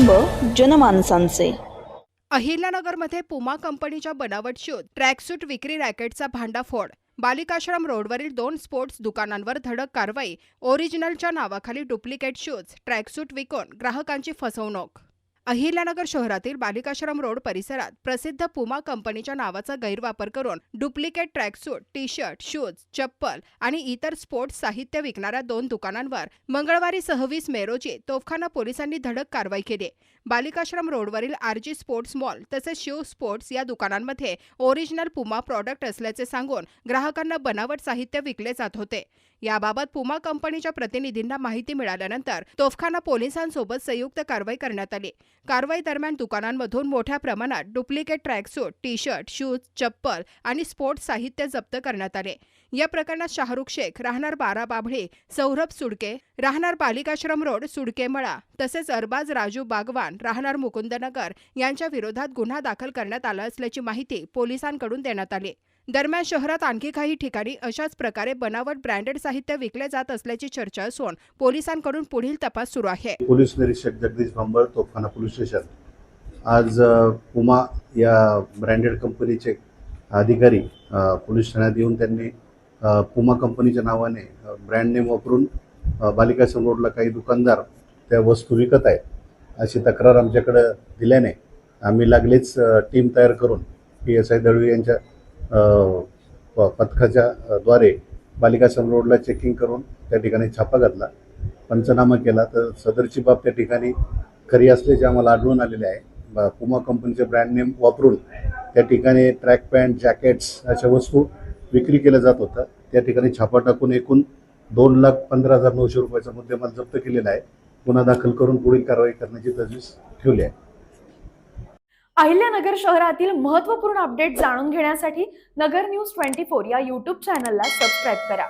कुटुंब जनमानसांचे. अहिल्यानगरमध्ये पुमा कंपनीच्या बनावट शूज ट्रॅकसूट विक्री रॅकेटचा भांडाफोड. बालिकाश्रम रोडवरील 2 स्पोर्ट्स दुकानांवर धडक कारवाई. ओरिजिनलच्या नावाखाली डुप्लिकेट शूज ट्रॅकसूट विकून ग्राहकांची फसवणूक. अहिल्यानगर शहरातील बालिकाश्रम रोड परिसरात प्रसिद्ध पुमा कंपनीच्या नावाचा गैरवापर करून duplicate tracksuit, T shirt, shoes, चप्पल आणि इतर स्पोर्ट्स साहित्य विकणाऱ्या 2 दुकानांवर मंगळवारी 26 मे रोजी तोफखाना पोलिसांनी धडक कारवाई केली. बालिकाश्रम रोडवरील आरजी स्पोर्ट्स मॉल तसेच शिव स्पोर्ट्स या दुकानांमध्ये ओरिजिनल पुमा प्रॉडक्ट असल्याचे सांगून ग्राहकांना बनावट साहित्य विकले जात होते. याबाबत पुमा कंपनीच्या प्रतिनिधींना माहिती मिळाल्यानंतर तोफखाना पोलिसांसोबत संयुक्त कारवाई करण्यात आली. कारवाई दरम्यान दुकानांमधून मोठ्या प्रमाणात duplicate tracksuit, T shirt, shoes, चप्पल आणि स्पोर्ट्स साहित्य जप्त करण्यात आले. या प्रकरणात शाहरुख शेख राहणार 12 बाभळी, सौरभ सुडके राहणार बालिकाश्रम रोड सुडकेमळा तसेच अरबाज राजू बागवान राहणार मुकुंदनगर यांच्या विरोधात गुन्हा दाखल करण्यात आला असल्याची माहिती पोलिसांकडून देण्यात आली. दरम्यान शहरात आणखी काही ठिकाणी अशाच प्रकारे बनावट ब्रँडेड साहित्य विकले जात असल्याची चर्चा असून पोलिसांकडून पुढील तपास सुरू आहे. पोलीस निरीक्षक जगदीश भांबळ, तोफखाना पोलीस स्टेशन. आज पुमा या ब्रँडेड कंपनीचे अधिकारी पोलीस ठाण्यात येऊन त्यांनी पुमा कंपनीच्या नावाने ब्रँड नेम वापरून बालिकाश्रम रोडला काही दुकानदार त्या वस्तू विकत आहेत अशी तक्रार आमच्याकडे दिल्याने आम्ही लागलीच टीम तयार करून PSI दळवी यांच्या पथकाच्या द्वारे बालिकाश्रम रोडला चेकिंग करून त्या ठिकाणी छापा घातला, पंचनामा केला. तर सदरची बाब त्या ठिकाणी खरी असल्याचे आम्हाला आढळून आलेले आहे. पुमा कंपनीचे ब्रँड नेम वापरून त्या ठिकाणी ट्रॅक पॅन्ट, जॅकेट्स अशा वस्तू विक्री केल्या जात होत्या. त्या ठिकाणी छापा टाकून एकूण 2,15,900 रुपयाचा मुद्देमाल जप्त केलेला आहे. गुन्हा दाखल करून पुढील कारवाई करण्याची तजवीज ठेवली आहे. अहिल्यानगर शहरातील महत्त्वपूर्ण अपडेट जाणून घेण्यासाठी नगर न्यूज 24 या यूट्यूब चॅनलला सबस्क्राईब करा.